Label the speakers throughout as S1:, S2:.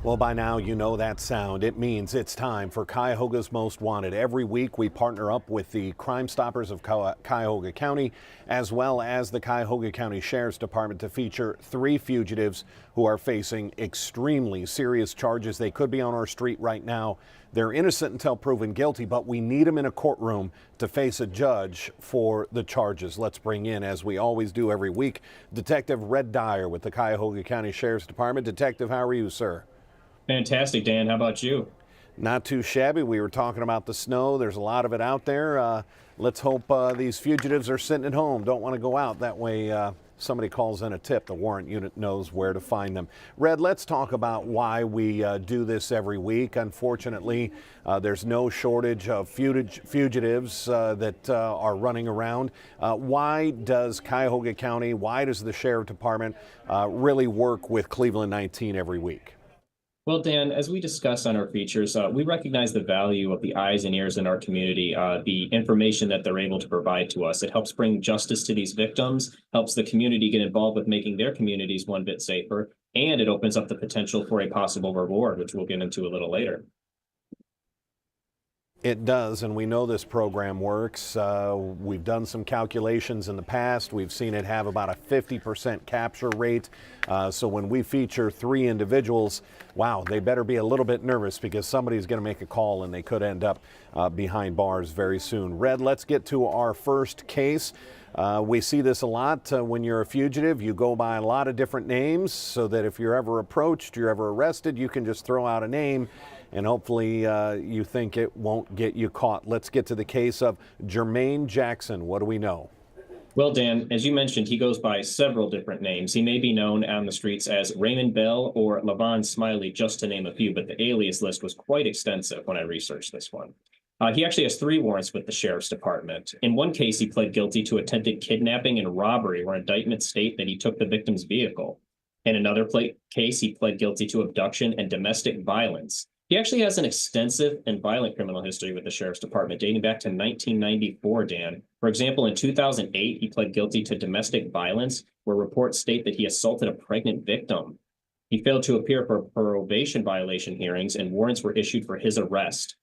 S1: Well, by now, you know that sound. It means it's time for Cuyahoga's Most Wanted. Every week, we partner up with the Crime Stoppers of Cuyahoga County, as well as the Cuyahoga County Sheriff's Department, to feature three fugitives who are facing extremely serious charges. They could be on our street right now. They're innocent until proven guilty, but we need them in a courtroom to face a judge for the charges. Let's bring in, as we always do every week, Detective Red Dyer with the Cuyahoga County Sheriff's Department. Detective, how are you, sir?
S2: Fantastic, Dan. How about you?
S1: Not too shabby. We were talking about the snow. There's a lot of it out there. Let's hope these fugitives are sitting at home. Don't want to go out. That way somebody calls in a tip. The warrant unit knows where to find them. Red, let's talk about why we do this every week. Unfortunately, there's no shortage of fugitives that are running around. Why does Cuyahoga County, why does the Sheriff Department really work with Cleveland 19 every week?
S2: Well, Dan, as we discussed on our features, we recognize the value of the eyes and ears in our community, the information that they're able to provide to us. It helps bring justice to these victims, helps the community get involved with making their communities one bit safer, and it opens up the potential for a possible reward, which we'll get into a little later.
S1: It does, and we know this program works. We've done some calculations in the past. We've seen it have about a 50% capture rate. So when we feature three individuals, wow, they better be a little bit nervous because somebody's going to make a call and they could end up behind bars very soon. Red, let's get to our first case. We see this a lot when you're a fugitive. You go by a lot of different names so that if you're ever approached, you're ever arrested, you can just throw out a name and hopefully you think it won't get you caught. Let's get to the case of Germaine Jackson. What do we know?
S2: Well, Dan, as you mentioned, he goes by several different names. He may be known on the streets as Raymond Bell or Levon Smiley, just to name a few, but the alias list was quite extensive when I researched this one. He actually has three warrants with the Sheriff's Department. In one case, he pled guilty to attempted kidnapping and robbery, where indictments state that he took the victim's vehicle. In another case, he pled guilty to abduction and domestic violence. He actually has an extensive and violent criminal history with the Sheriff's Department dating back to 1994, Dan. For example, in 2008, he pled guilty to domestic violence, where reports state that he assaulted a pregnant victim. He failed to appear for probation violation hearings, and warrants were issued for his arrest.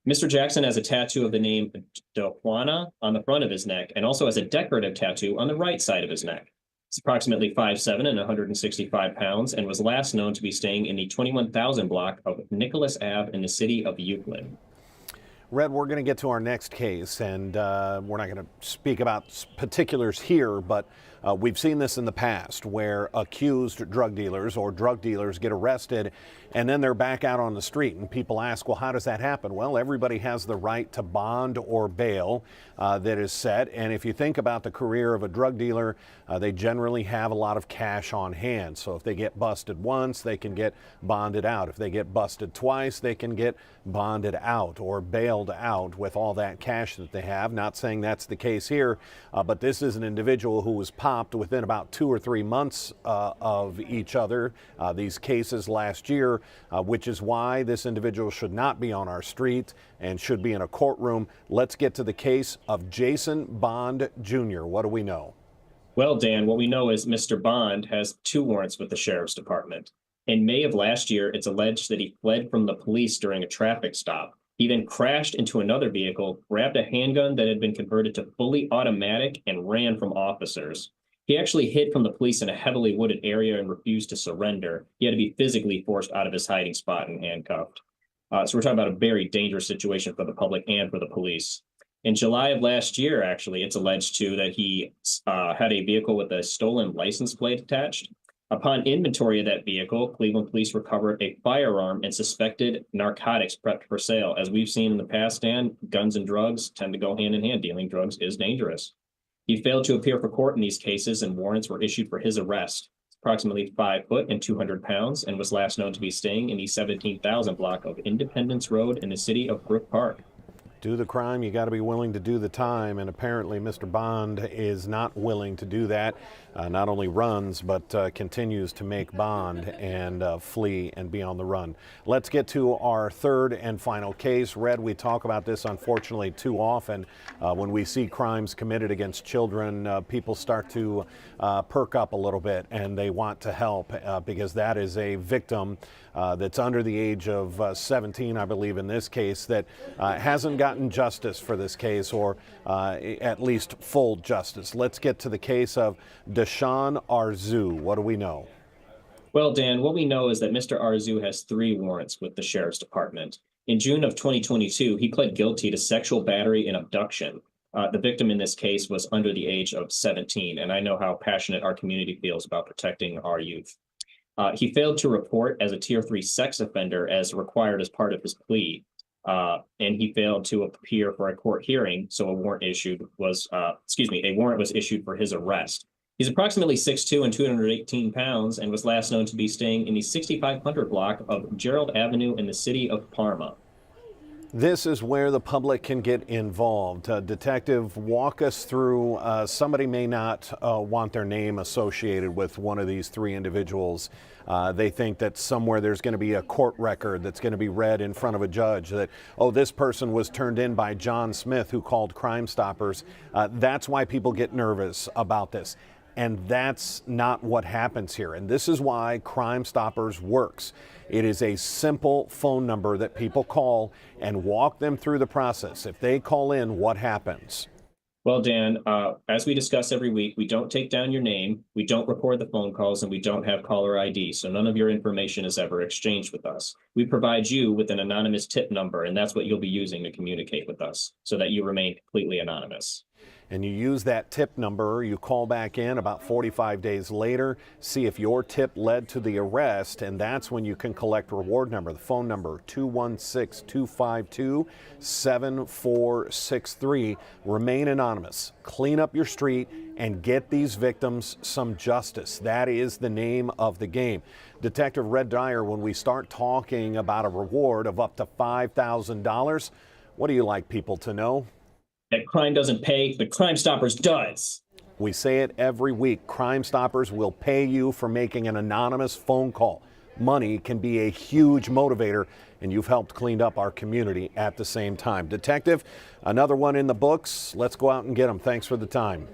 S2: Mr. Jackson has a tattoo of the name Dashon on the front of his neck and also has a decorative tattoo on the right side of his neck. He's approximately 5'7" and 165 pounds and was last known to be staying in the 21,000 block of Nicholas Ave in the city of Euclid.
S1: Red, we're going to get to our next case, and we're not going to speak about particulars here, but we've seen this in the past where accused drug dealers or drug dealers get arrested and then they're back out on the street, and people ask, well, how does that happen? Well, everybody has the right to bond or bail that is set, and if you think about the career of a drug dealer, they generally have a lot of cash on hand. So if they get busted once, they can get bonded out. If they get busted twice, they can get bonded out or bailed out with all that cash that they have. Not saying that's the case here, but this is an individual who was popped within about 2 or 3 months of each other, these cases last year, which is why this individual should not be on our street and should be in a courtroom. Let's get to the case of Jason Bond Jr. What do we know?
S2: Well, Dan, what we know is Mr. Bond has two warrants with the Sheriff's Department. In May of last year, it's alleged that he fled from the police during a traffic stop. He then crashed into another vehicle, grabbed a handgun that had been converted to fully automatic, and ran from officers. He actually hid from the police in a heavily wooded area and refused to surrender. He had to be physically forced out of his hiding spot and handcuffed. So we're talking about a very dangerous situation for the public and for the police. In July of last year, actually, it's alleged too that he had a vehicle with a stolen license plate attached. Upon inventory of that vehicle, Cleveland police recovered a firearm and suspected narcotics prepped for sale. As we've seen in the past, Dan, guns and drugs tend to go hand in hand. Dealing drugs is dangerous. He failed to appear for court in these cases, and warrants were issued for his arrest. He's approximately 5 foot and 200 pounds and was last known to be staying in the 17,000 block of Independence Road in the city of Brook Park.
S1: Do the crime, you got to be willing to do the time, and apparently Mr. Bond is not willing to do that. Not only runs, but continues to make bond and flee and be on the run. Let's get to our third and final case. Red, we talk about this unfortunately too often. When we see crimes committed against children, people start to perk up a little bit and they want to help because that is a victim that's under the age of 17, I believe in this case, that hasn't gotten justice for this case, or at least full justice. Let's get to the case of Dashon Arzu. What do we know?
S2: Well, Dan, what we know is that Mr. Arzu has 3 warrants with the Sheriff's Department. In June of 2022, he pled guilty to sexual battery and abduction. The victim in this case was under the age of 17, and I know how passionate our community feels about protecting our youth. He failed to report as a Tier 3 sex offender as required as part of his plea, and he failed to appear for a court hearing, so a warrant was issued for his arrest. He's approximately 6'2" and 218 pounds and was last known to be staying in the 6500 block of Gerald Avenue in the city of Parma.
S1: This is where the public can get involved. Detective, walk us through, somebody may not want their name associated with one of these 3 individuals. They think that somewhere there's going to be a court record that's going to be read in front of a judge that, oh, this person was turned in by John Smith, who called Crime Stoppers. That's why people get nervous about this. And that's not what happens here. And this is why Crime Stoppers works. It is a simple phone number that people call and walk them through the process. If they call in, what happens?
S2: Well, Dan, as we discuss every week, we don't take down your name, we don't record the phone calls, and we don't have caller ID, so none of your information is ever exchanged with us. We provide you with an anonymous tip number, and that's what you'll be using to communicate with us so that you remain completely anonymous.
S1: And you use that tip number, you call back in about 45 days later, see if your tip led to the arrest, and that's when you can collect reward number. The phone number, 216-252-7463. Remain anonymous. Clean up your street and get these victims some justice. That is the name of the game. Detective Red Dyer, when we start talking about a reward of up to $5,000, what do you like people to know?
S2: That crime doesn't pay, but Crime Stoppers does.
S1: We say it every week. Crime Stoppers will pay you for making an anonymous phone call. Money can be a huge motivator, and you've helped clean up our community at the same time. Detective, another one in the books. Let's go out and get them. Thanks for the time.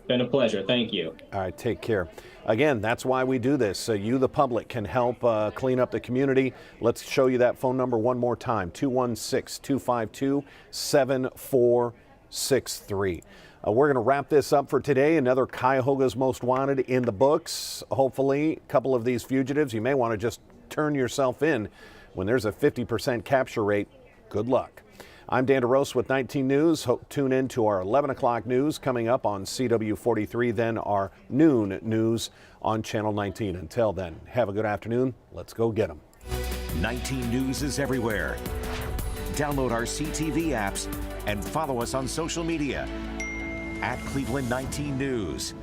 S2: Been a pleasure. Thank you.
S1: All right, take care. Again, that's why we do this, so you, the public, can help clean up the community. Let's show you that phone number one more time, 216-252-7463. We're going to wrap this up for today. Another Cuyahoga's Most Wanted in the books. Hopefully, a couple of these fugitives, you may want to just turn yourself in when there's a 50% capture rate. Good luck. I'm Dan DeRose with 19 News. Hope tune in to our 11 o'clock news coming up on CW 43, then our noon news on Channel 19. Until then, have a good afternoon. Let's go get them.
S3: 19 News is everywhere. Download our CTV apps and follow us on social media at Cleveland 19 News.